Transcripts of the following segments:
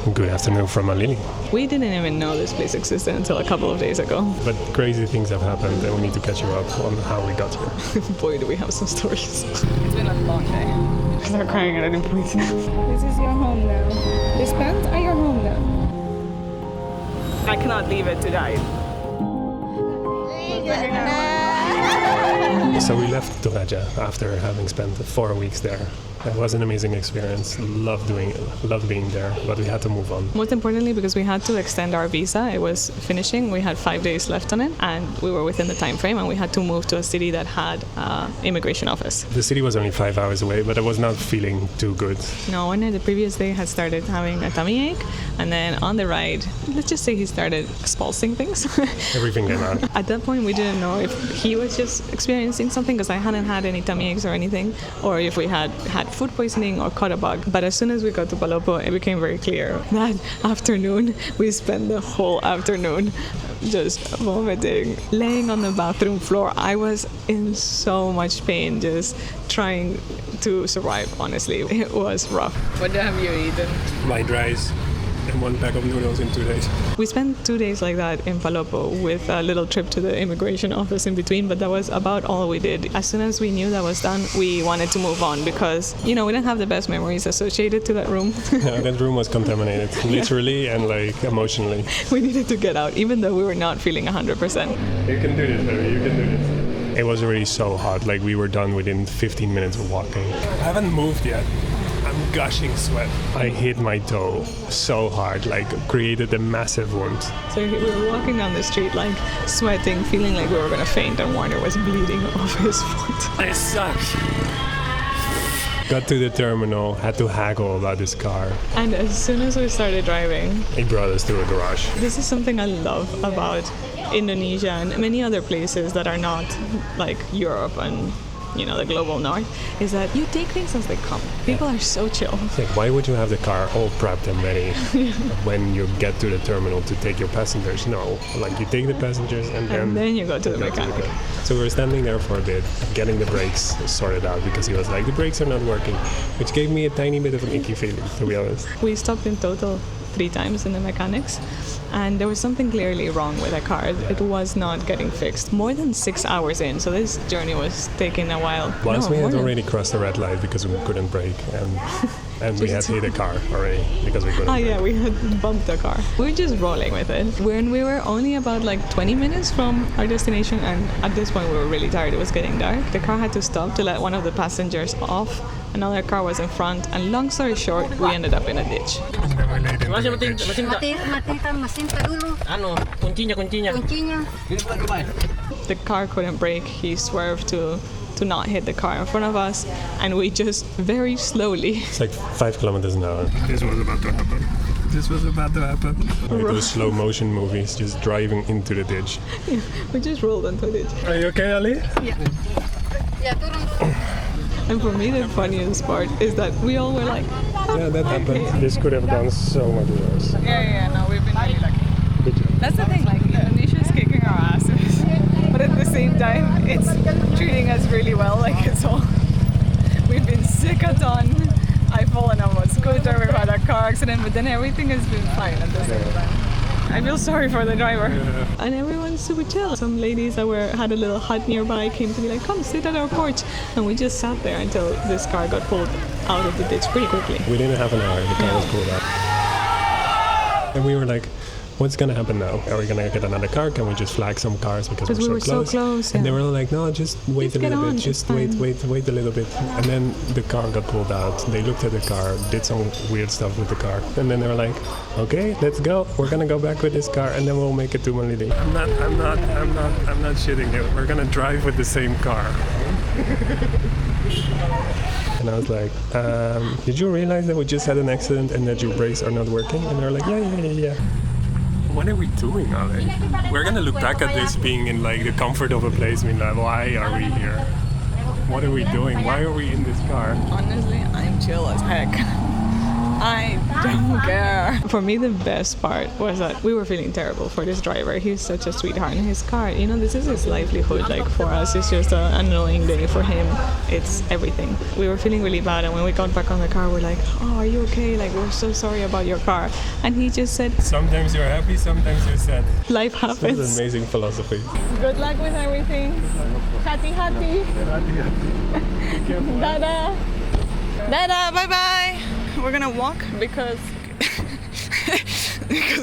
Good afternoon from Malili. We didn't even know this place existed until a couple of days ago. But crazy things have happened and we need to catch you up on how we got here. Boy, do we have some stories. It's been a long day. I start crying and I didn't breathe. This is your home now. This pants are your home now. I cannot leave it to die. So we left Toraja after having spent 4 weeks there. It was an amazing experience. Loved being there, but we had to move on. Most importantly, because we had to extend our visa. It was finishing. We had 5 days left on it, and we were within the time frame, and we had to move to a city that had immigration office. The city was only 5 hours away, but I was not feeling too good. No, one night the previous day had started having a tummy ache, and then on the ride, let's just say he started expulsing things. Everything came out. At that point, we didn't know if he was just experiencing something because I hadn't had any tummy aches or anything, or if we had food poisoning or caught a bug. But as soon as we got to Palopo, it became very clear. That afternoon, we spent the whole afternoon just vomiting, laying on the bathroom floor. I was in so much pain just trying to survive, honestly. It was rough. What have you eaten? White rice and 1 pack of noodles in 2 days. We spent 2 days like that in Palopo with a little trip to the immigration office in between, but that was about all we did. As soon as we knew that was done, we wanted to move on because, we didn't have the best memories associated to that room. Yeah, that room was contaminated, literally and emotionally. We needed to get out, even though we were not feeling 100%. You can do this, baby, you can do this. It was already so hot, we were done within 15 minutes of walking. I haven't moved yet. I'm gushing sweat. I hit my toe so hard, created a massive wound. So we were walking down the street, sweating, feeling like we were going to faint, and Warner was bleeding off his foot. It sucks. Got to the terminal, had to haggle about this car. And as soon as we started driving, he brought us to a garage. This is something I love about Indonesia and many other places that are not like Europe and the global north, is that you take things as they come. People are so chill. It's why would you have the car all prepped and ready when you get to the terminal to take your passengers? No, you take the passengers and then you go to the mechanic. So we were standing there for a bit, getting the brakes sorted out because he was like, the brakes are not working, which gave me a tiny bit of an icky feeling, to be honest. We stopped in total 3 times in the mechanics, and there was something clearly wrong with the car. It was not getting fixed. More than 6 hours in, so this journey was taking a while. Once we had already crossed the red light because we couldn't brake, and we had hit a car already because we couldn't brake. Yeah, we had bumped the car. We were just rolling with it. When we were only about 20 minutes from our destination, and at this point we were really tired, it was getting dark. The car had to stop to let one of the passengers off. Another car was in front, and long story short, we ended up in a ditch. The car couldn't brake. He swerved to not hit the car in front of us, and we just very slowly. It's 5 kilometers an hour. This was about to happen. Those slow motion movies, just driving into the ditch. Yeah, we just rolled into the ditch. Are you okay, Ali? Yeah, And for me, the funniest part is that we all were like, yeah, that happened. This could have gone so much worse. No, we've been really lucky. That's the thing, Indonesia is kicking our asses, but at the same time, it's treating us really well. We've been sick a ton. I've fallen off a scooter, we've had a car accident, but then everything has been fine at the same time. I feel sorry for the driver. Yeah. And everyone's super chill. Some ladies that had a little hut nearby came to be like, come sit at our porch. And we just sat there until this car got pulled out of the ditch pretty quickly. Within half an hour, the car was pulled out. And we were like, what's going to happen now? Are we going to get another car? Can we just flag some cars because we were so close? And they were like, no, just wait a little bit. Just wait a little bit. And then the car got pulled out. They looked at the car, did some weird stuff with the car. And then they were like, okay, let's go. We're going to go back with this car and then we'll make it to Malili. I'm not shitting you. We're going to drive with the same car. And I was like, did you realize that we just had an accident and that your brakes are not working? And they're like, yeah. What are we doing, Ale? We're gonna look back at this being in the comfort of a place. Why are we here? What are we doing? Why are we in this car? Honestly, I'm chill as heck. I don't care. For me, the best part was that we were feeling terrible for this driver. He's such a sweetheart. And his car, you know, this is his livelihood. Like for us, it's just an annoying day. For him, it's everything. We were feeling really bad, and when we got back on the car, we're like, oh, are you okay? Like, we're so sorry about your car. And he just said, sometimes you're happy, sometimes you're sad. Life happens. It's an amazing philosophy. Good luck with everything. Hati hati. Dada. Dada, bye bye. We're gonna walk because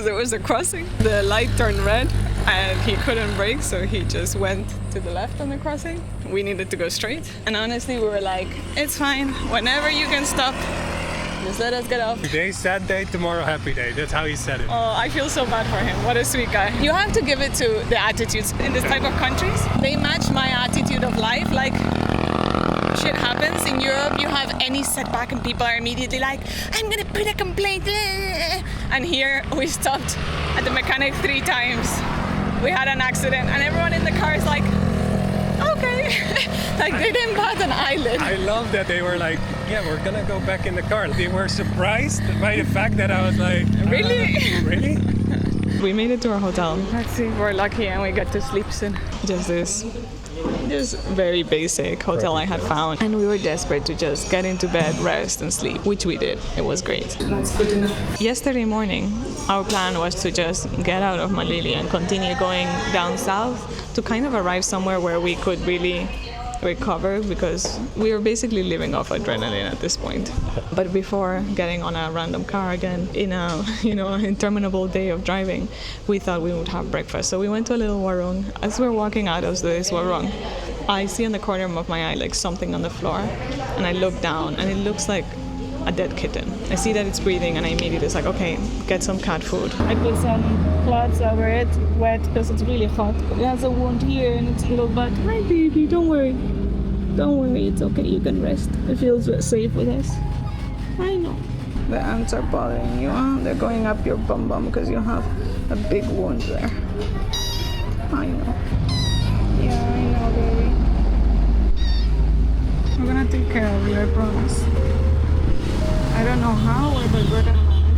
there was a crossing. The light turned red and he couldn't brake, so he just went to the left on the crossing. We needed to go straight. And honestly, we were like, it's fine. Whenever you can stop, just let us get off. Today, sad day, tomorrow, happy day. That's how he said it. Oh, I feel so bad for him. What a sweet guy. You have to give it to the attitudes in this type of countries. They match my attitude of life. Like, shit happens in Europe, you have any setback and people are immediately like, I'm gonna put a complaint. And here we stopped at the mechanic 3 times. We had an accident and everyone in the car is like, okay. Like they didn't bat an eyelid. I love that they were like, yeah, we're gonna go back in the car. They were surprised by the fact that I was like, really? Really? We made it to our hotel. Let's see if we're lucky and we get to sleep soon. Just very basic hotel I had found, and we were desperate to just get into bed, rest and sleep, which we did. It was great. That's good enough. Yesterday morning, our plan was to just get out of Malili and continue going down south to kind of arrive somewhere where we could really recover, because we were basically living off adrenaline at this point. But before getting on a random car again in a interminable day of driving, we thought we would have breakfast. So we went to a little warung. As we're walking out of this warung, I see in the corner of my eye like something on the floor, and I look down and it looks like a dead kitten. I see that it's breathing and I immediately was like, okay, get some cat food. I put some cloths over it, wet, because it's really hot. It has a wound here and it's a little bad. Hi baby, don't worry. Don't worry, it's okay, you can rest. It feels safe with us. I know. The ants are bothering you, huh? They're going up your bum bum because you have a big wound there. I know. Yeah, I know, baby. We're gonna take care of you, I promise. I don't know how, but we're gonna manage.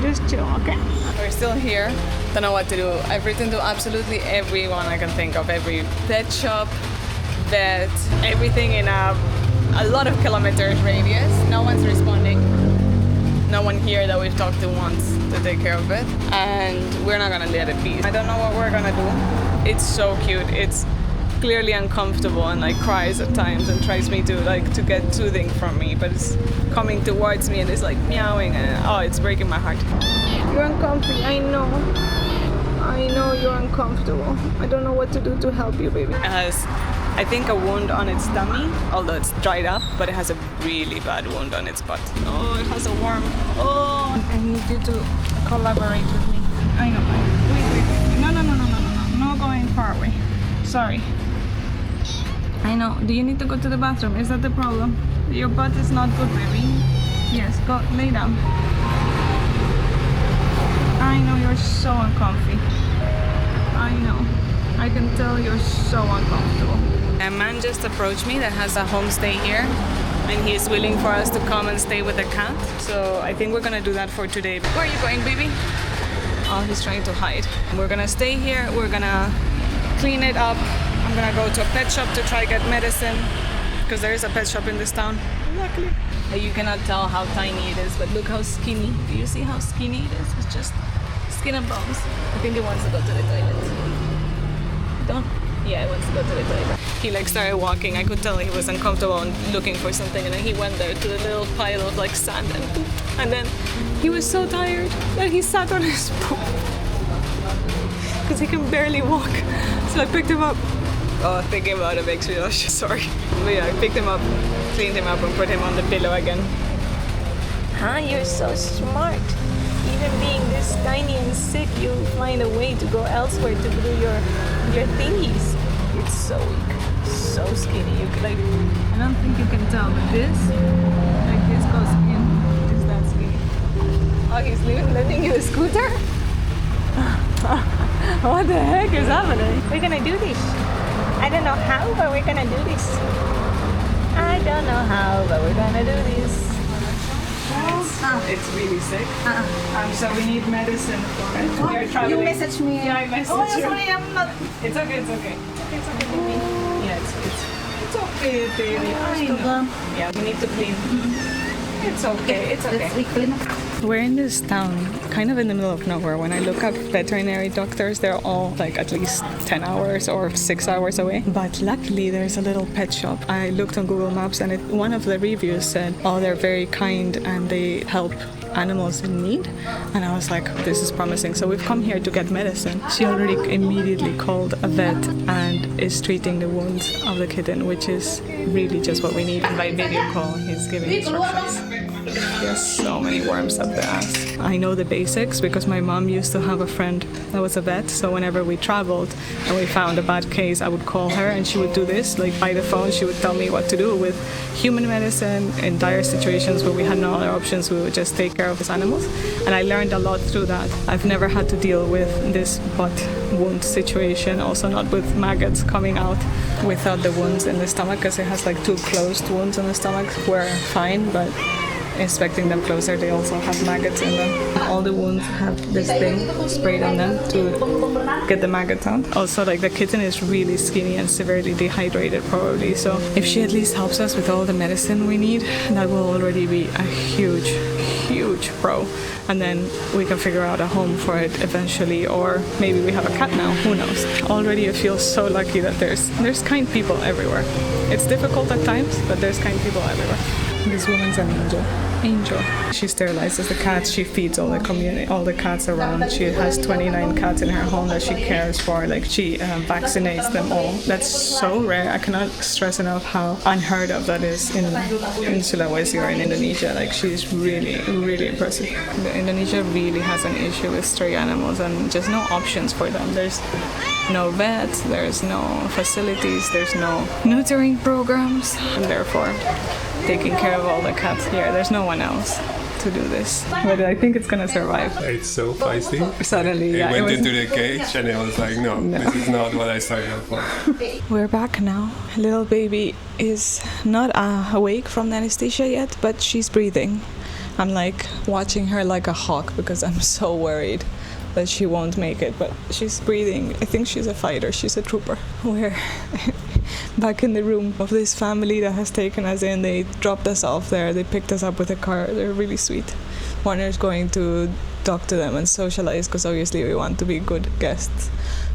Just chill, okay? We're still here. Don't know what to do. I've written to absolutely everyone I can think of. Every pet shop, vet, everything in a lot of kilometers radius. No one's responding. No one here that we've talked to wants to take care of it. And we're not gonna let it be. I don't know what we're gonna do. It's so cute. It's clearly uncomfortable and like cries at times and tries me to get soothing from me, but it's coming towards me and it's like meowing and it's breaking my heart. You're uncomfy, I know. I know you're uncomfortable. I don't know what to do to help you, baby. It has, I think, a wound on its tummy, although it's dried up, but it has a really bad wound on its butt. Oh, it has a worm. Oh! I need you to collaborate with me. I know. Wait. No. No going far away. Sorry. I know. Do you need to go to the bathroom? Is that the problem? Your butt is not good, baby. Yes, go lay down. I know you're so uncomfy. I know. I can tell you're so uncomfortable. A man just approached me that has a homestay here, and he's willing for us to come and stay with the cat. So I think we're gonna do that for today. Where are you going, baby? Oh, he's trying to hide. We're gonna stay here. We're gonna clean it up. I'm gonna go to a pet shop to try get medicine, because there is a pet shop in this town. Luckily. You cannot tell how tiny it is, but look how skinny. Do you see how skinny it is? It's just skin and bones. I think it wants to go to the toilet. Yeah, it wants to go to the toilet. He started walking. I could tell he was uncomfortable and looking for something, and then he went there to the little pile of sand and poop. And then he was so tired that he sat on his poop because he can barely walk. So I picked him up. Oh, thinking about it makes me sorry. But yeah, I picked him up, cleaned him up, and put him on the pillow again. Huh? You're so smart. Even being this tiny and sick, you find a way to go elsewhere to do your thingies. It's so weak, so skinny. I don't think you can tell, but this goes in. It's that skinny. Oh, he's lending you a scooter? What the heck is happening? We're gonna do this. I don't know how, but we're gonna do this. I don't know how, but we're gonna do this. It's really sick. So we need medicine for it. You're traveling. You message me. Yeah, I messaged Oh, you. sorry, I'm not. It's okay, it's okay. It's okay, baby. Yeah, it's okay, baby. I know. Yeah, we need to clean. It's okay, it's okay. Let's clean up. We're in this town, kind of in the middle of nowhere. When I look up veterinary doctors, they're all like at least 10 hours or 6 hours away. But luckily, there's a little pet shop. I looked on Google Maps and one of the reviews said, oh, they're very kind and they help animals in need. And I was like, this is promising. So we've come here to get medicine. She already immediately called a vet and is treating the wounds of the kitten, which is really just what we need. And by video call, he's giving instructions. There's so many worms up the ass. I know the basics because my mom used to have a friend that was a vet. So whenever we traveled and we found a bad case, I would call her and she would do this. Like by the phone, she would tell me what to do with human medicine. In dire situations where we had no other options, we would just take care of these animals. And I learned a lot through that. I've never had to deal with this butt wound situation, also not with maggots coming out without the wounds in the stomach, because it has like 2 closed wounds in the stomach. We're fine, but inspecting them closer, they also have maggots in them. All the wounds have this thing sprayed on them to get the maggots out. Also, like the kitten is really skinny and severely dehydrated probably, so if she at least helps us with all the medicine we need, that will already be a huge pro. And then we can figure out a home for it eventually, or maybe we have a cat now, who knows. Already I feel so lucky that there's kind people everywhere. It's difficult at times, but there's kind people everywhere. This woman's an angel. She sterilizes the cats, she feeds all the cats around. She has 29 cats in her home that she cares for. Like she vaccinates them all. That's so rare. I cannot stress enough how unheard of that is in Sulawesi or in Indonesia. Like she's really, really impressive. Indonesia really has an issue with stray animals and just no options for them. There's no vets, there's no facilities, there's no neutering programs, and therefore taking care of all the cats here. There's no one else to do this. But I think it's gonna survive. It's so feisty. Suddenly, yeah. It went into the cage and it was like, no, this is not what I signed up for. We're back now. Little baby is not awake from the anesthesia yet, but she's breathing. I'm like watching her like a hawk because I'm so worried that she won't make it, but she's breathing. I think she's a fighter, she's a trooper. We're back in the room of this family that has taken us in. They dropped us off there, they picked us up with a car. They're really sweet. Warner's going to talk to them and socialize because obviously we want to be good guests.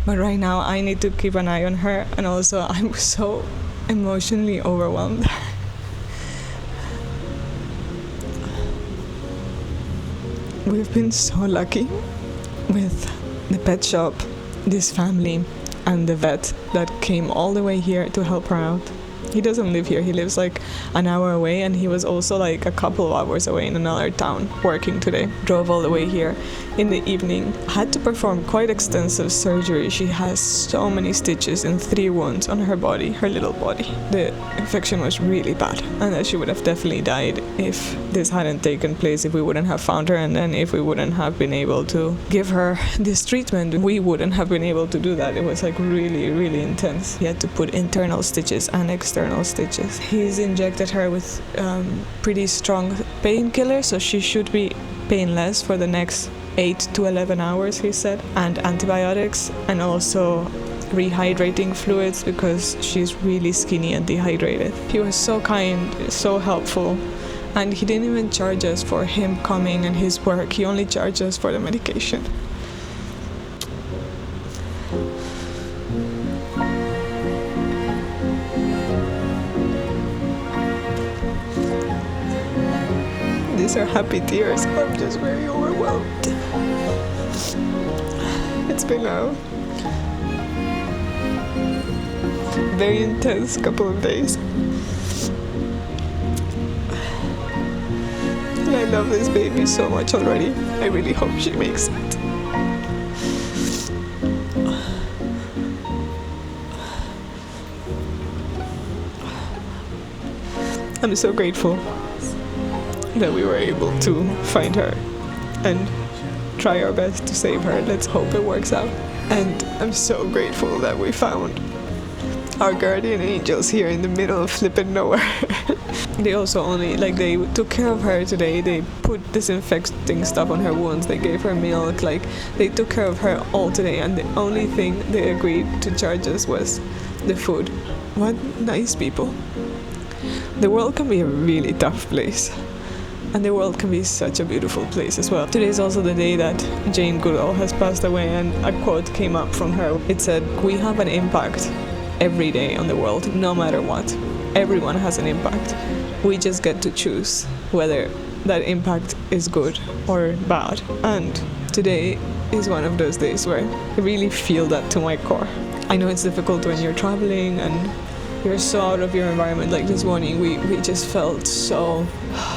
But right now I need to keep an eye on her, and also I'm so emotionally overwhelmed. We've been so lucky with the pet shop, this family, and the vet that came all the way here to help her out. He doesn't live here, he lives like an hour away, and he was also like a couple of hours away in another town working today. Drove all the way here in the evening. Had to perform quite extensive surgery. She has so many stitches and 3 wounds on her body, her little body. The infection was really bad, and that she would have definitely died if this hadn't taken place, if we wouldn't have found her, and then if we wouldn't have been able to give her this treatment, we wouldn't have been able to do that. It was like really, really intense. He had to put internal stitches and external stitches. He's injected her with pretty strong painkillers, so she should be painless for the next 8 to 11 hours, he said, and antibiotics, and also rehydrating fluids because she's really skinny and dehydrated. He was so kind, so helpful, and he didn't even charge us for him coming and his work. He only charged us for the medication. These are happy tears. I'm just very overwhelmed. It's been a very intense couple of days. And I love this baby so much already. I really hope she makes it. I'm so grateful that we were able to find her and try our best to save her. Let's hope it works out. And I'm so grateful that we found our guardian angels here in the middle of flipping nowhere. They also only, like, they took care of her today. They put disinfecting stuff on her wounds. They gave her milk. Like, they took care of her all today. And the only thing they agreed to charge us was the food. What nice people. The world can be a really tough place. And the world can be such a beautiful place as well. Today is also the day that Jane Goodall has passed away, and a quote came up from her. It said, "We have an impact every day on the world, no matter what. Everyone has an impact. We just get to choose whether that impact is good or bad." And today is one of those days where I really feel that to my core. I know it's difficult when you're traveling and you're so out of your environment. Like this morning, we just felt so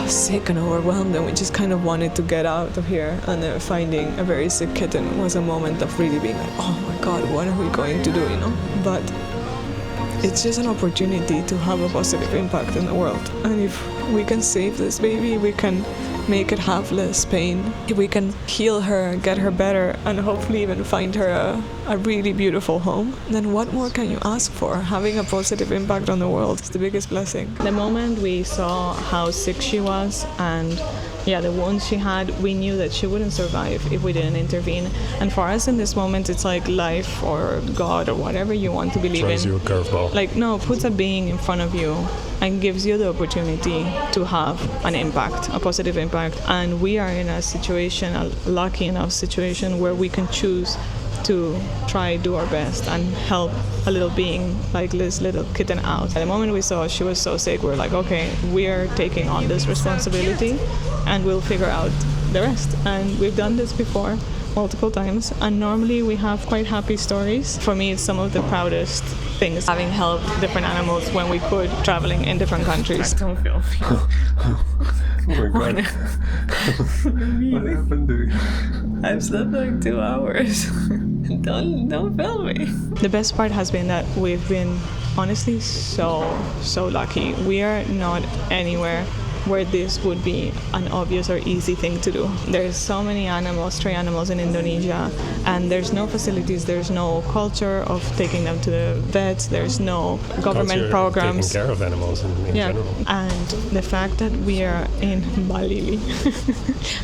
sick and overwhelmed, and we just kind of wanted to get out of here. And then finding a very sick kitten was a moment of really being like, oh my God, what are we going to do, you know? But it's just an opportunity to have a positive impact in the world. And if we can save this baby, we can make it have less pain. If we can heal her, get her better, and hopefully even find her a really beautiful home, then what more can you ask for? Having a positive impact on the world is the biggest blessing. The moment we saw how sick she was and the wounds she had, we knew that she wouldn't survive if we didn't intervene. And for us in this moment, it's like life or God or whatever you want to believe Throws in. you a curveball. Like, no, puts a being in front of you and gives you the opportunity to have an impact, a positive impact. And we are in a situation, a lucky enough situation, where we can choose to try do our best and help a little being like this little kitten out. At the moment we saw she was so sick, we're like, okay, we're taking on this responsibility and we'll figure out the rest. And we've done this before multiple times, and normally we have quite happy stories. For me, it's some of the proudest things, having helped different animals when we could, traveling in different countries. Don't feel. Oh my God. What happened to you? I've slept like 2 hours. Don't film me. The best part has been that we've been honestly so lucky. We are not anywhere where this would be an obvious or easy thing to do. There's so many animals, stray animals in Indonesia, and there's no facilities, there's no culture of taking them to the vets, there's no government programs. Taking care of animals in general. And the fact that we are in Bali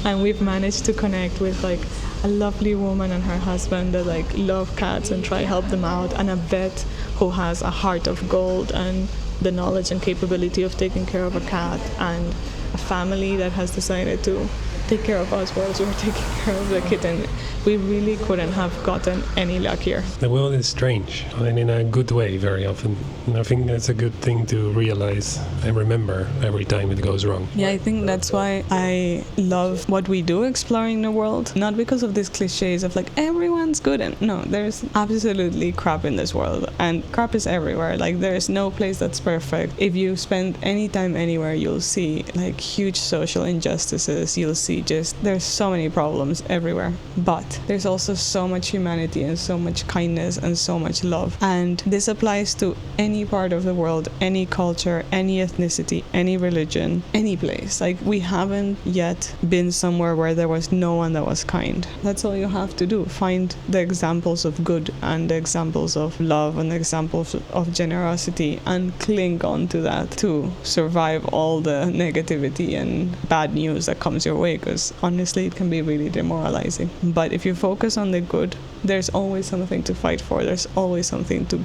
and we've managed to connect with like a lovely woman and her husband that like love cats and try help them out, and a vet who has a heart of gold and the knowledge and capability of taking care of a cat, and a family that has decided to take care of us whilst we're taking care of the kitten. We really couldn't have gotten any luckier. The world is strange, and in a good way very often. And I think that's a good thing to realize and remember every time it goes wrong. Yeah, I think that's why I love what we do exploring the world. Not because of these cliches of like everyone's good, and no, there's absolutely crap in this world, and crap is everywhere. Like there's no place that's perfect. If you spend any time anywhere, you'll see like huge social injustices. You'll see just there's so many problems everywhere. But there's also so much humanity and so much kindness and so much love. And this applies to any part of the world, any culture, any ethnicity, any religion, any place. Like we haven't yet been somewhere where there was no one that was kind. That's all you have to do. Find the examples of good and the examples of love and the examples of generosity and cling on to that to survive all the negativity and bad news that comes your way, because honestly it can be really demoralizing. But if you focus on the good, there's always something to fight for. There's always something to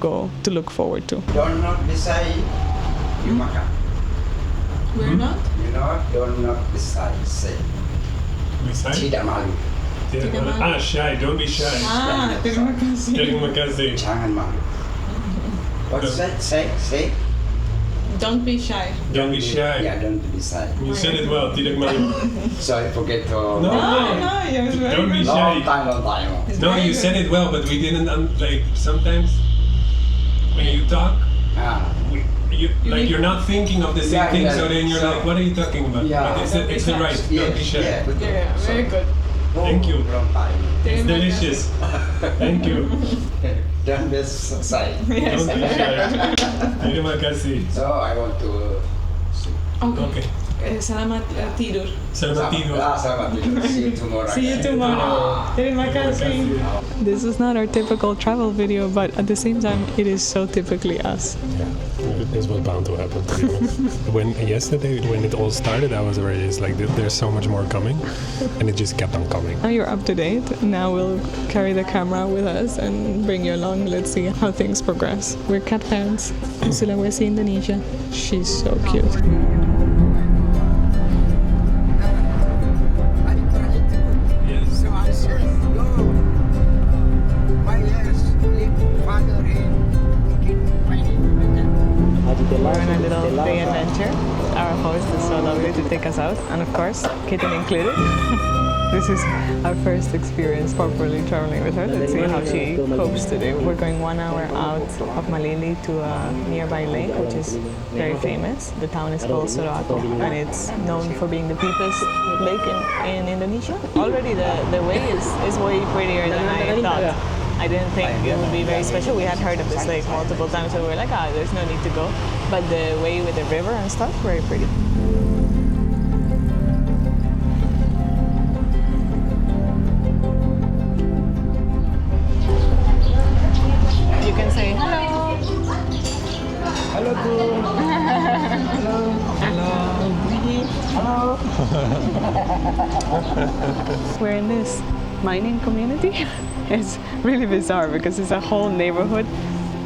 look forward to. Don't not decide, you makan. We're not? You know, don't not decide, say. Tidak malu. Shy, don't be shy. Terima kasih. Terima kasih. Jangan malu. What's that? Say. Don't be shy. Don't be shy. Yeah, don't be shy. You said it well, tidak malu. So I forget to... No, you're very don't be Long shy. time. No, you said it well, but we didn't, like, sometimes when you talk, you're not thinking of the same thing, so then you're like, what are you talking about? Yeah. But it's the right, don't be shy. Yeah, very good. Thank you. Long time. It's delicious. Thank you. Don't be shy. Don't be shy. Terima kasih. So I want to... Okay. Selamat tidur. Selamat tidur. Selamat tidur. See you tomorrow. See you tomorrow. Terima kasih. This is not our typical travel video, but at the same time, it is so typically us. Yeah, this was bound to happen. To be honest. Yesterday, when it all started, I was already just like, there's so much more coming, and it just kept on coming. Now you're up to date. Now we'll carry the camera with us and bring you along. Let's see how things progress. We're cat parents in Sulawesi, Indonesia. She's so cute. We're on a little day adventure. Our host is so lovely to take us out, and of course, kitten included. This is our first experience properly traveling with her. Let's see how she copes today. We're going 1 hour out of Malili to a nearby lake, which is very famous. The town is called Soroako, and it's known for being the deepest lake in Indonesia. Already the way is way prettier than I thought. I didn't think it would be very special. We had heard of this lake multiple times, so we were like, there's no need to go. But the way with the river and stuff, very pretty. You can say hello. Hello, Boo. Hello. Hello. We're in this mining community. It's really bizarre because it's a whole neighborhood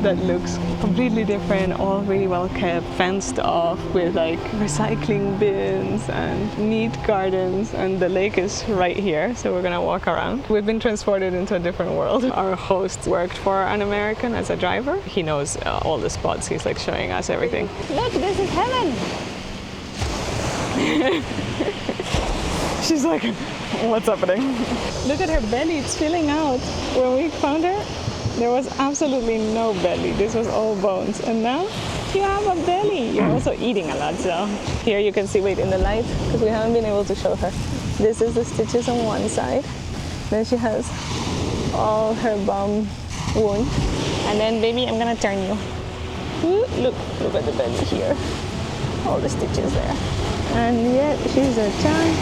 that looks completely different, all really well kept, fenced off with like recycling bins and neat gardens, and the lake is right here, so we're gonna walk around. We've been transported into a different world. Our host worked for an American as a driver. He knows all the spots. He's like showing us everything. Look, this is heaven. She's like, what's happening? Look at her belly, it's filling out. When we found her, there was absolutely no belly. This was all bones. And now you have a belly. You're also eating a lot, so. Here you can see, wait, in the light, because we haven't been able to show her. This is the stitches on one side. Then she has all her bum wound. And then, baby, I'm gonna turn you. Ooh, look at the belly here. All the stitches there. And yet, she's a child.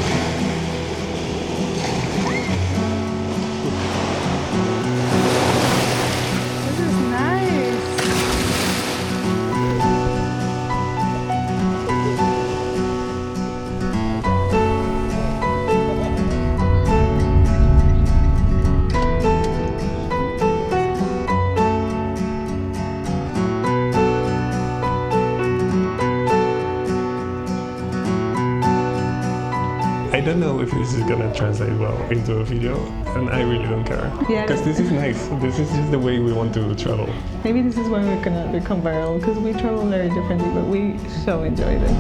I don't know if this is gonna translate well into a video, and I really don't care. Yeah. Because this is nice. This is just the way we want to travel. Maybe this is why we're gonna become viral, because we travel very differently, but we so enjoy this.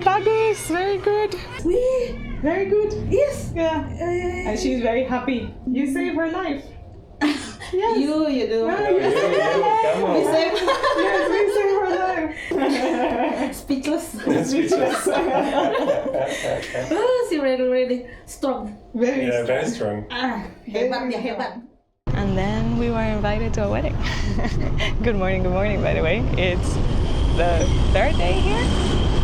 Bugis, very good. Very good. Yes. Yeah. And she's very happy. You saved her life. Yes. You do. Yeah, you saved her life. Come on. Yes, we saved her life. Speechless. Speechless. She's really strong. Very strong. Hebat. And then we were invited to a wedding. Good morning, by the way. It's the third day here,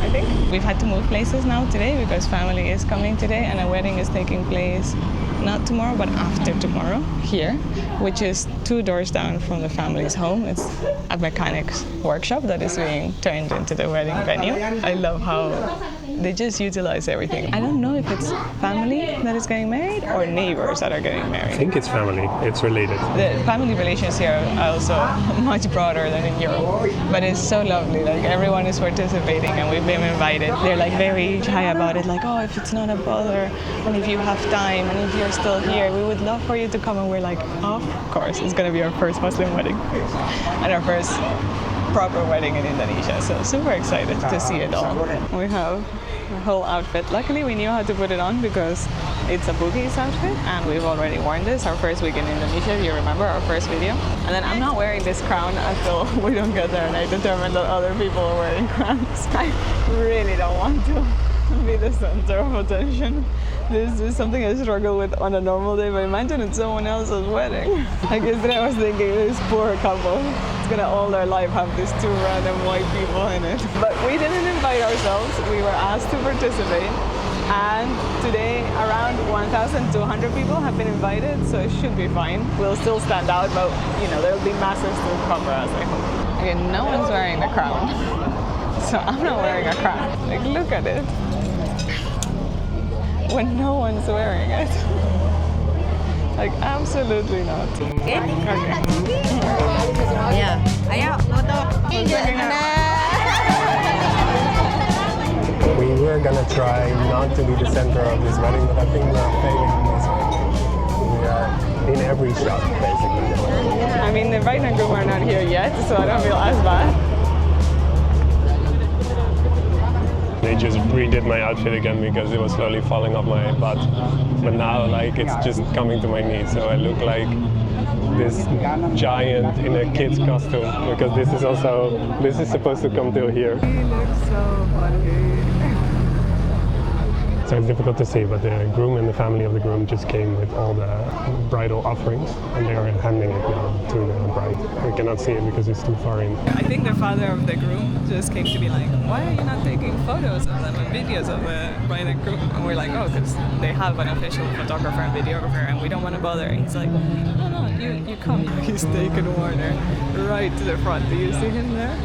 I think. We've had to move places now today because family is coming today, and a wedding is taking place not tomorrow but after tomorrow here, which is 2 doors down from the family's home. It's a mechanic's workshop that is being turned into the wedding venue. I love how they just utilize everything. I don't know if it's family that is getting married or neighbors that are getting married. I think it's family. It's related. The family relations here are also much broader than in Europe, but it's so lovely. Like everyone is participating, and we've been invited. They're like very shy about it. Like, oh, if it's not a bother, and if you have time, and if you're still here, we would love for you to come. And we're like, of course, it's gonna be our first Muslim wedding, and our first proper wedding in Indonesia. So super excited to see it all. We have a whole outfit. Luckily we knew how to put it on because it's a Bugis outfit and we've already worn this our first week in Indonesia, if you remember our first video. And then I'm not wearing this crown until we don't get there and I determined that other people are wearing crowns. I really don't want to be the center of attention. This is something I struggle with on a normal day, but imagine it's someone else's wedding. Like yesterday I was thinking, this poor couple, it's gonna all their life have these two random white people in it. But we didn't invite ourselves, we were asked to participate. And today around 1,200 people have been invited, so it should be fine. We'll still stand out, but you know, there'll be masses to cover us, I hope. Okay, no one's wearing the crown. So I'm not wearing a crown. Like, look at it. When no one's wearing it. Like, absolutely not. Okay. Ya, ayo foto. We were gonna try not to be the center of this wedding, but I think we're failing in this one. We are in every shot, basically. I mean, the bride and groom are not here yet, so I don't feel as bad. They just redid my outfit again because it was slowly falling off my butt. But now, like, it's just coming to my knees, so I look like this giant in a kid's costume because this is supposed to come till here. He looks so funny. So it's difficult to see, but the groom and the family of the groom just came with all the bridal offerings and they are handing it now to the bride. We cannot see it because it's too far in. I think the father of the groom just came to be like, why are you not taking photos of them and videos of the bride and groom? And we're like, oh, because they have an official photographer and videographer and we don't want to bother. And he's like, no, you come. He's taken Warner right to the front. Do you see him there?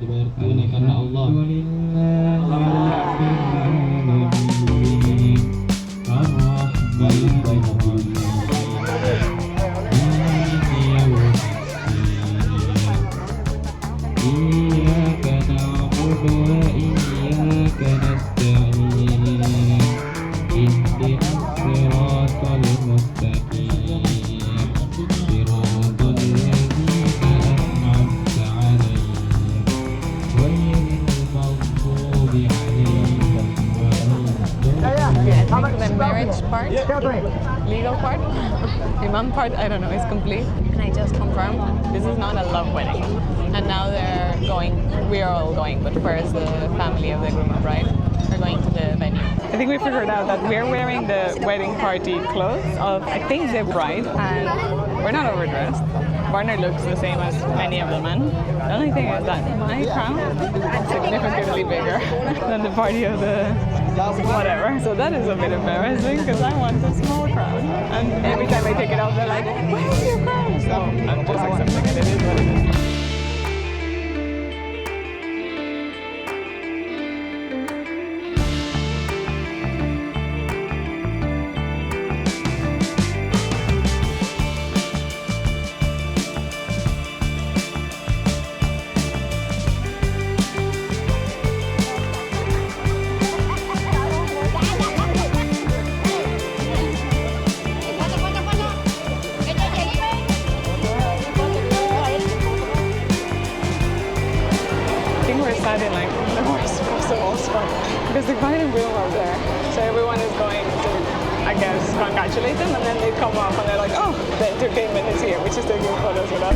Karena Allah. Legal part, imam part, I don't know, is complete. And I just confirmed this is not a love wedding. And now we're all going, but first the family of the groom and bride are going to the venue. I think we figured out that we're wearing the wedding party clothes of, I think, the bride, and we're not overdressed. Warner looks the same as any of the men. The only thing is that my crown is significantly bigger than the party of the whatever. So that is a bit embarrassing because I want a small crown. And every time I take it out, they're like, where's your crown? So I'm just accepting it. It is what it is. In like the worst possible spot because the bride and groom are there, so everyone is going to, I guess, congratulate them, and then they come off and they're like, oh, the entertainment is here, which is taking photos with us.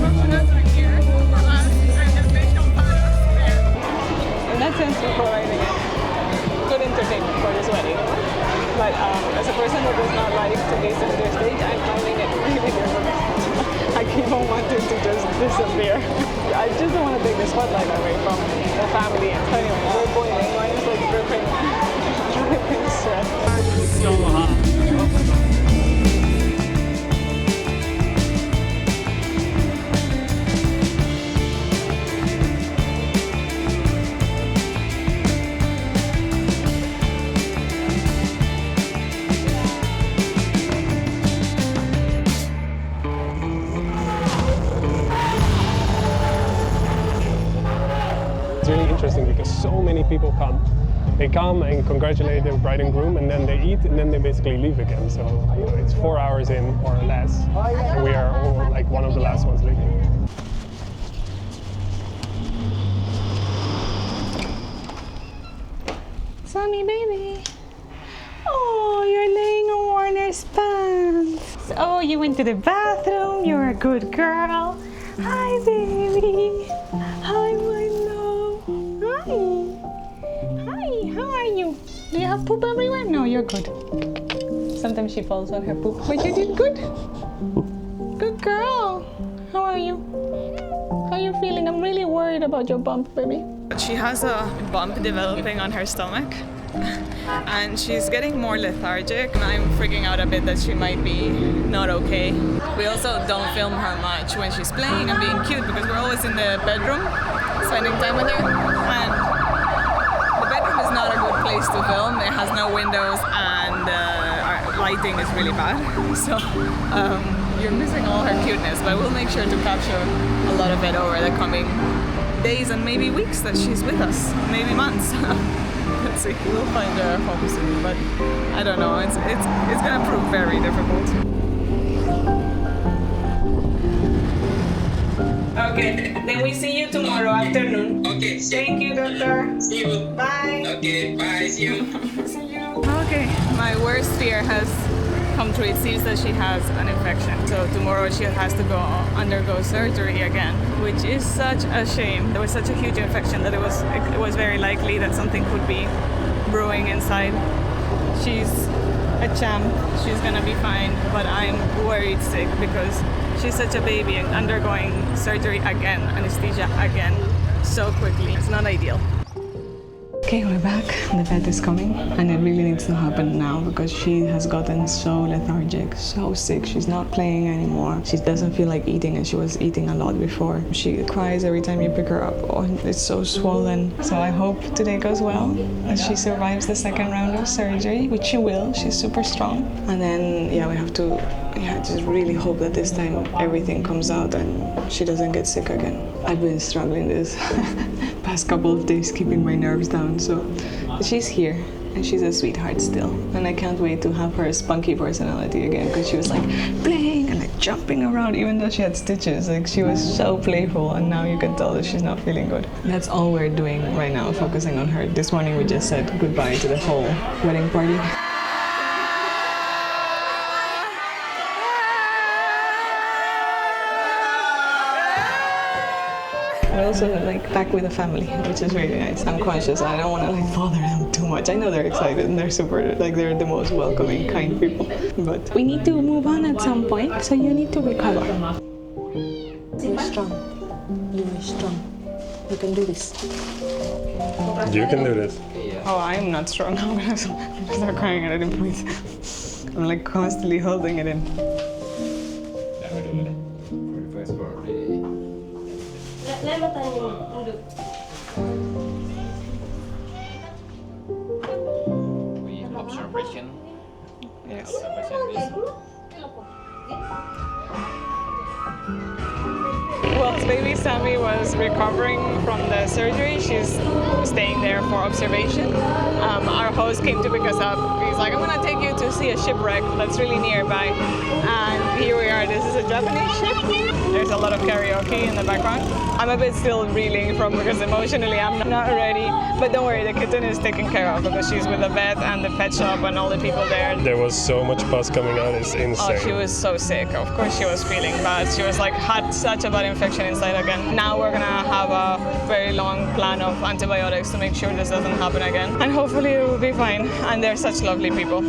In that sense, we're providing good entertainment for this wedding, but as a person who does not like to be center stage, I'm finding it really difficult. I keep on wanting to just disappear. I just don't want to take the spotlight away from the family. And so anyway, we're boiling. Mine is like dripping sweat. It's so hot. It's really interesting because so many people come they come and congratulate the bride and groom, and then they eat, and then they basically leave again. So it's 4 hours in, more or less, and we are all like one of the last ones leaving. Sami, baby. Oh, you're laying on Warner's pants. Oh, you went to the bathroom. You're a good girl. Hi, baby. Hi, my love. Hi. Hi, how are you? Do you have poop everywhere? No, you're good. Sometimes she falls on her poop, but you did good. Good girl. How are you? How are you feeling? I'm really worried about your bump, baby. She has a bump developing on her stomach and she's getting more lethargic. I'm freaking out a bit that she might be not okay. We also don't film her much when she's playing and being cute because we're always in the bedroom spending time with her, and the bedroom is not a good place to film. It has no windows and our lighting is really bad, so you're missing all her cuteness, but we'll make sure to capture a lot of it over the coming days and maybe weeks that she's with us, maybe months. Let's see, we'll find a home soon, but I don't know, it's gonna prove very difficult. Okay, then we see you tomorrow afternoon. Okay. Thank you, doctor. See you. Bye. Okay, bye. See you. See you. Okay, my worst fear has come true. It seems that she has an infection, so tomorrow she has to go undergo surgery again, which is such a shame. There was such a huge infection that it was very likely that something could be brewing inside. She's a champ, she's gonna be fine, but I'm worried sick because she's such a baby and undergoing surgery again, anesthesia again, so quickly. It's not ideal. Okay, we're back. The vet is coming, and it really needs to happen now because she has gotten so lethargic, so sick. She's not playing anymore. She doesn't feel like eating, and she was eating a lot before. She cries every time you pick her up. Oh, it's so swollen. So I hope today goes well, and she survives the second round of surgery, which she will. She's super strong. And then, yeah, we have to just really hope that this time everything comes out and she doesn't get sick again. I've been struggling this past couple of days keeping my nerves down, so she's here and she's a sweetheart still, and I can't wait to have her spunky personality again because she was like playing and like jumping around even though she had stitches. Like she was so playful, and now you can tell that she's not feeling good. That's all we're doing right now, focusing on her. This morning we just said goodbye to the whole wedding party. We're also like back with the family, which is really nice. I'm conscious. I don't want to like bother them too much. I know they're excited and they're super, like they're the most welcoming, kind people. But we need to move on at some point, so you need to recover. You're strong. You're strong. You can do this. You can do this. Oh, I'm not strong. I'm gonna start crying at any point. I'm like constantly holding it in. Observation. Yes. Whilst baby Sami was recovering from the surgery, she's staying there for observation. Our host came to pick us up. He's like, I'm gonna take you to see a shipwreck that's really nearby. And here we are. This is a Japanese ship. There's a lot of karaoke in the background. I'm a bit still reeling from because emotionally I'm not ready. But don't worry, the kitten is taken care of because she's with the vet and the pet shop and all the people there. There was so much pus coming out, it's insane. Oh, she was so sick. Of course she was feeling bad. She was like, had such a bad infection inside again. Now we're gonna have a very long plan of antibiotics to make sure this doesn't happen again. And hopefully it will be fine. And they're such lovely people.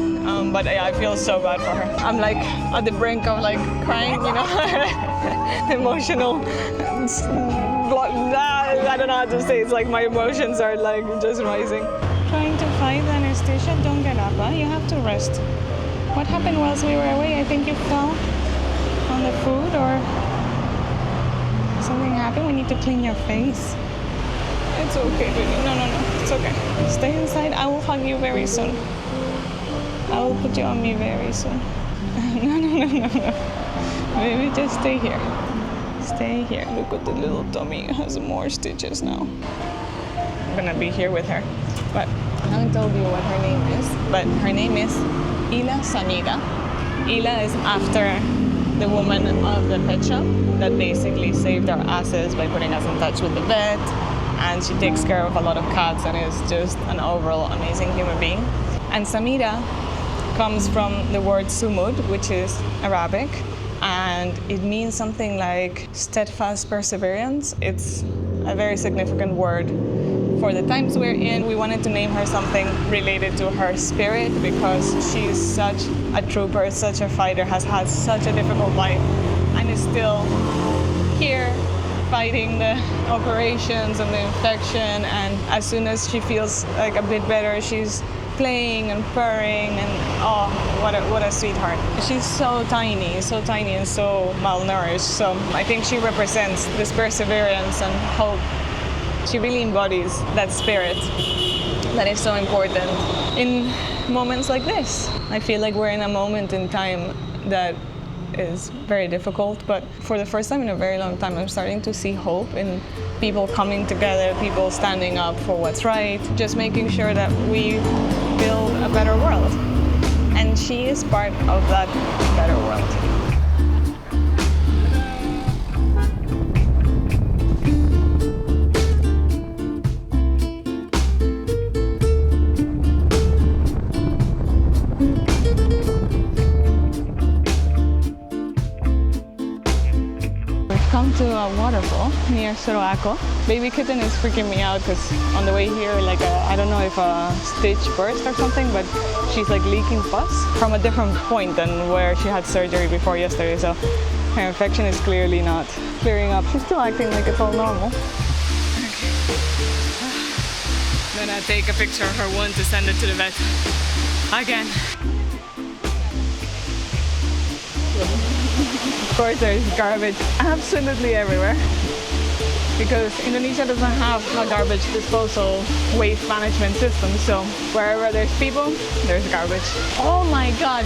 But yeah, I feel so bad for her. I'm like at the brink of like crying, you know, emotional. I don't know how to say. It's like my emotions are like just rising. Trying to fight the anesthesia. Don't get up, huh? You have to rest. What happened whilst we were away? I think you fell on the food or something happened. We need to clean your face. It's okay, baby. No. It's okay. Stay inside. I will hug you very soon. I will put you on me very soon. No. Baby, just stay here. Stay here. Look at the little tummy. It has more stitches now. I'm gonna be here with her. But I haven't told you what her name is, but her name is Ila Sanida. Ila is after the woman of the pet shop that basically saved our asses by putting us in touch with the vet, and she takes care of a lot of cats and is just an overall amazing human being. And Samira comes from the word sumud, which is Arabic, and it means something like steadfast perseverance. It's a very significant word for the times we're in. We wanted to name her something related to her spirit because she's such a trooper, such a fighter, has had such a difficult life, and is still here fighting the operations and the infection. And as soon as she feels like a bit better, she's playing and purring, and oh, what a sweetheart. She's so tiny and so malnourished. So I think she represents this perseverance and hope. She really embodies that spirit that is so important in moments like this. I feel like we're in a moment in time that is very difficult, but for the first time in a very long time, I'm starting to see hope in people coming together, people standing up for what's right, just making sure that we build a better world. And she is part of that better world. To a waterfall near Soroako. Baby kitten is freaking me out because on the way here, like I don't know if a stitch burst or something, but she's like leaking pus from a different point than where she had surgery before yesterday. So her infection is clearly not clearing up. She's still acting like it's all normal. I'm gonna take a picture of her wound to send it to the vet again. Of course, there's garbage absolutely everywhere because Indonesia doesn't have a garbage disposal waste management system. So wherever there's people, there's garbage. Oh my God!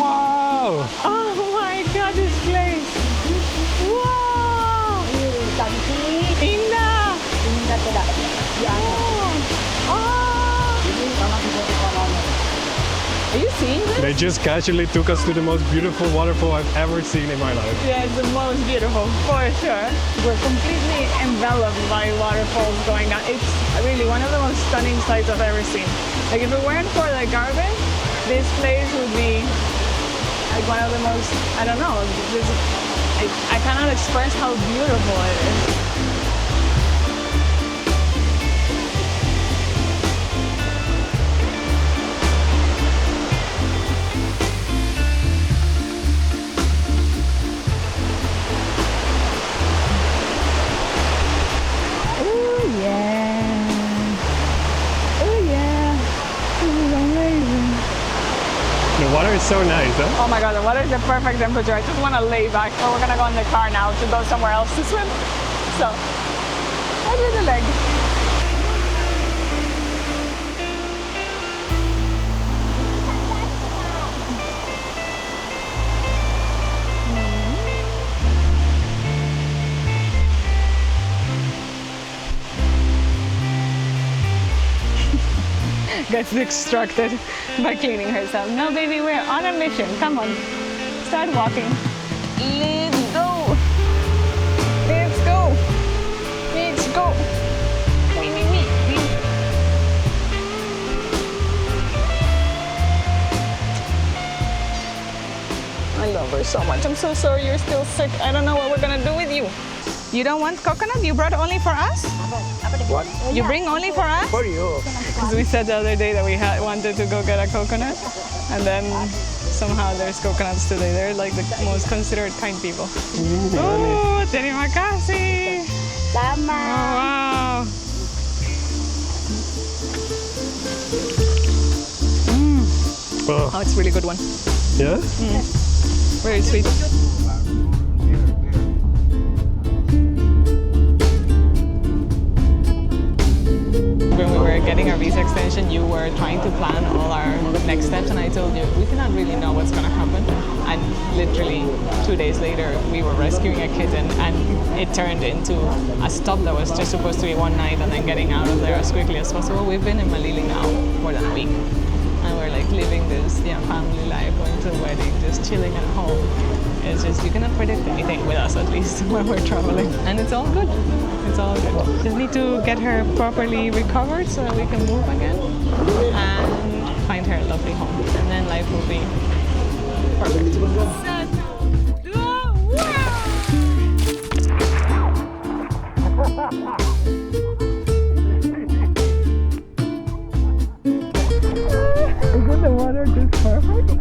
Wow! Oh my God, this place! Wow! Indah! Are you seeing this? They just casually took us to the most beautiful waterfall I've ever seen in my life. Yeah, it's the most beautiful, for sure. We're completely enveloped by waterfalls going down. It's really one of the most stunning sights I've ever seen. Like if it weren't for the garbage, this place would be like one of the most, I don't know, I cannot express how beautiful it is. The water is so nice, huh? Oh my God, the water is the perfect temperature. I just want to lay back. Oh, we're gonna go in the car now to go somewhere else to swim. So, I did the leg. Gets distracted by cleaning herself. No, baby, we're on a mission. Come on, start walking. Let's go. Let's go. Let's go. I love her so much. I'm so sorry you're still sick. I don't know what we're gonna do with you. You don't want coconut? You brought only for us? What? You bring only for us? For you. Because we said the other day that we wanted to go get a coconut, and then somehow there's coconuts today. They're like the most considerate, kind people. Oh, terima kasih. Sama. Oh, wow. Oh, it's a really good one. Yeah? Very sweet. When we were getting our visa extension, you were trying to plan all our next steps, and I told you we cannot really know what's going to happen. I And literally 2 days later, we were rescuing a kitten, and it turned into a stop that was just supposed to be one night and then getting out of there as quickly as possible. We've been in Malili now more than a week, and we're like living this family life, going to the wedding, just chilling at home. It's just, you cannot predict anything with us, at least when we're traveling, and it's all good. It's all good. Just need to get her properly recovered so that we can move again and find her a lovely home, and then life will be perfect. Isn't the water just perfect?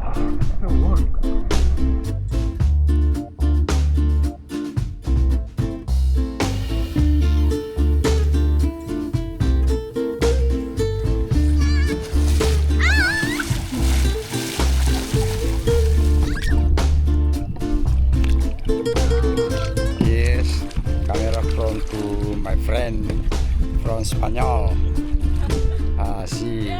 From Spanyol. See,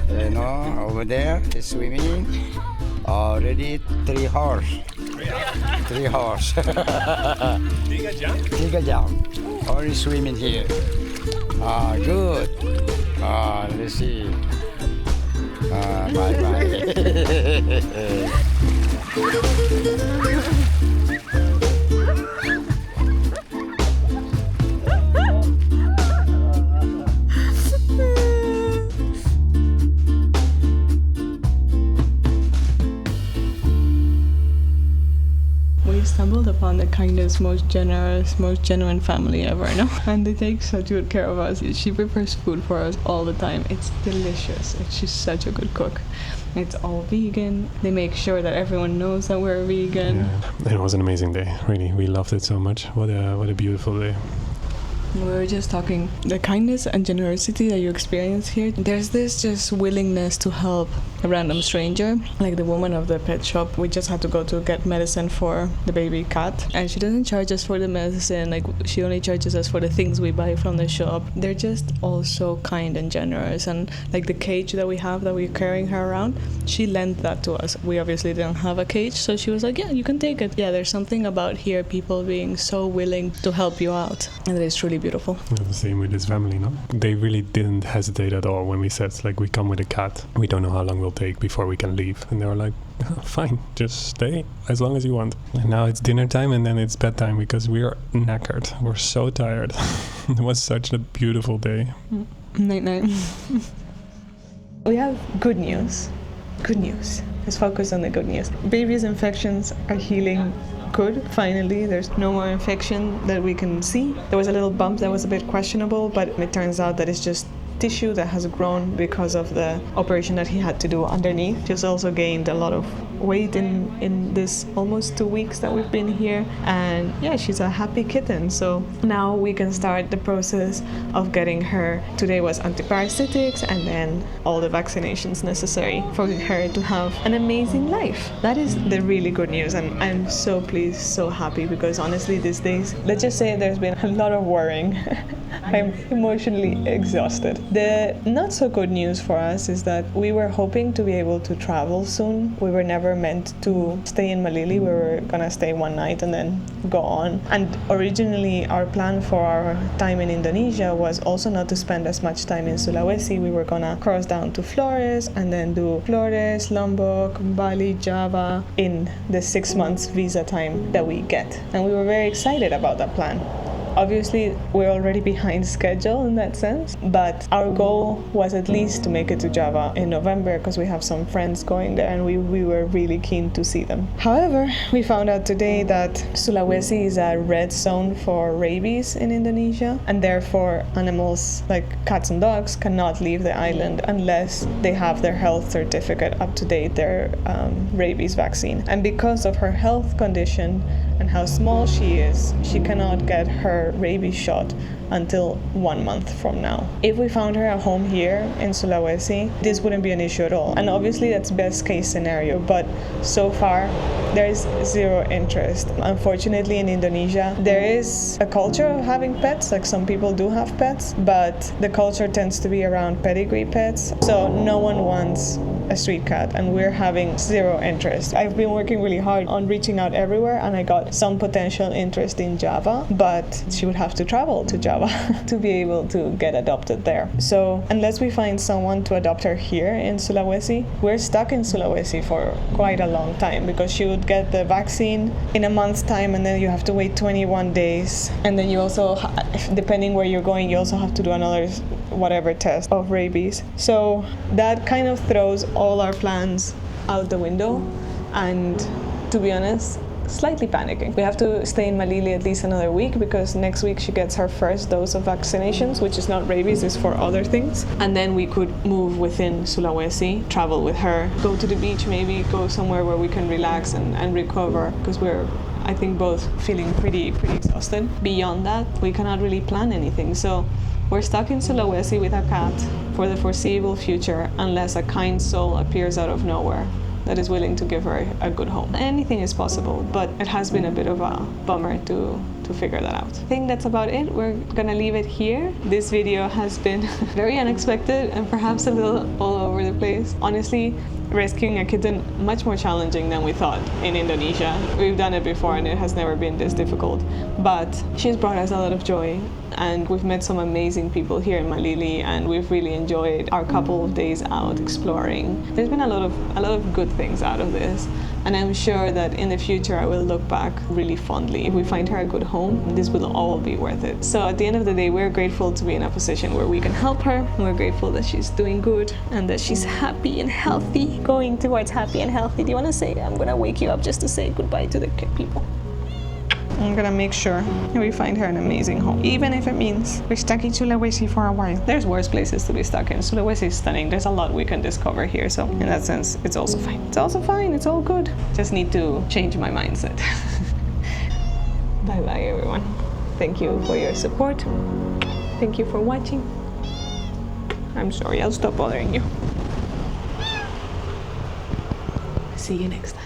you know, over there is swimming. Already 3 horse. 3 horse. Tiga jam. Already swimming here. Good. Let's see. Bye. Stumbled upon the kindest, most generous, most genuine family ever, no? And they take such good care of us. She prepares food for us all the time. It's delicious. She's such a good cook. It's all vegan. They make sure that everyone knows that we're vegan. Yeah. It was an amazing day, really. We loved it so much. What a beautiful day. We were just talking, the kindness and generosity that you experience here. There's this just willingness to help a random stranger, like the woman of the pet shop. We just had to go to get medicine for the baby cat, and she doesn't charge us for the medicine. Like, she only charges us for the things we buy from the shop. They're just all so kind and generous. And like the cage that we have that we're carrying her around, she lent that to us. We obviously didn't have a cage, so she was like, yeah, you can take it. Yeah, there's something about here, people being so willing to help you out, and it is truly beautiful. The same with his family, no? They really didn't hesitate at all when we said, like, we come with a cat. We don't know how long we'll take before we can leave. And they were like, oh, fine, just stay as long as you want. And now it's dinner time and then it's bedtime because we are knackered. We're so tired. It was such a beautiful day. Night. We have good news. Good news. Let's focus on the good news. Baby's infections are healing good, finally. There's no more infection that we can see. There was a little bump that was a bit questionable, but it turns out that it's just tissue that has grown because of the operation that he had to do underneath. She's also gained a lot of weight in this almost 2 weeks that we've been here, and yeah, she's a happy kitten. So now we can start the process of getting her. Today was antiparasitics and then all the vaccinations necessary for her to have an amazing life. That is the really good news, and I'm so pleased, so happy, because honestly these days, let's just say there's been a lot of worrying. I'm emotionally exhausted. The not so good news for us is that we were hoping to be able to travel soon. We were never meant to stay in Malili. We were gonna stay one night and then go on. And originally our plan for our time in Indonesia was also not to spend as much time in Sulawesi. We were gonna cross down to Flores and then do Flores, Lombok, Bali, Java in the 6 months visa time that we get. And we were very excited about that plan. Obviously, we're already behind schedule in that sense, but our goal was at least to make it to Java in November because we have some friends going there and we were really keen to see them. However, we found out today that Sulawesi is a red zone for rabies in Indonesia, and therefore animals like cats and dogs cannot leave the island unless they have their health certificate up to date, their rabies vaccine. And because of her health condition and how small she is, she cannot get her rabies shot until 1 month from now. If we found her a home here in Sulawesi, this wouldn't be an issue at all. And obviously that's best case scenario, but so far there's zero interest. Unfortunately, in Indonesia, there is a culture of having pets, like some people do have pets, but the culture tends to be around pedigree pets. So no one wants a street cat, and we're having zero interest. I've been working really hard on reaching out everywhere, and I got some potential interest in Java, but she would have to travel to Java to be able to get adopted there. So unless we find someone to adopt her here in Sulawesi, we're stuck in Sulawesi for quite a long time, because she would get the vaccine in a month's time, and then you have to wait 21 days, and then you also, depending where you're going, you also have to do another whatever test of rabies. So that kind of throws all our plans out the window, and to be honest, slightly panicking. We have to stay in Malili at least another week, because next week she gets her first dose of vaccinations, which is not rabies, it's for other things. And then we could move within Sulawesi, travel with her, go to the beach, maybe go somewhere where we can relax and recover, because we're, I think, both feeling pretty exhausted. Beyond that, we cannot really plan anything. So we're stuck in Sulawesi with a cat for the foreseeable future, unless a kind soul appears out of nowhere that is willing to give her a good home. Anything is possible, but it has been a bit of a bummer to figure that out. I think that's about it. We're gonna leave it here. This video has been very unexpected and perhaps a little all over the place. Honestly, rescuing a kitten much more challenging than we thought in Indonesia. We've done it before and it has never been this difficult, but she's brought us a lot of joy, and we've met some amazing people here in Malili, and we've really enjoyed our couple of days out exploring. There's been a lot of good things out of this, and I'm sure that in the future I will look back really fondly. If we find her a good home, this will all be worth it. So at the end of the day, we're grateful to be in a position where we can help her. We're grateful that she's doing good and that she's happy and healthy, going towards happy and healthy. Do you want to say, I'm gonna wake you up just to say goodbye to the people? I'm gonna make sure that we find her an amazing home, even if it means we're stuck in Sulawesi for a while. There's worse places to be stuck in. Sulawesi is stunning. There's a lot we can discover here, so in that sense, it's also fine. It's also fine. It's all good. Just need to change my mindset. Bye-bye, everyone. Thank you for your support. Thank you for watching. I'm sorry, I'll stop bothering you. See you next time.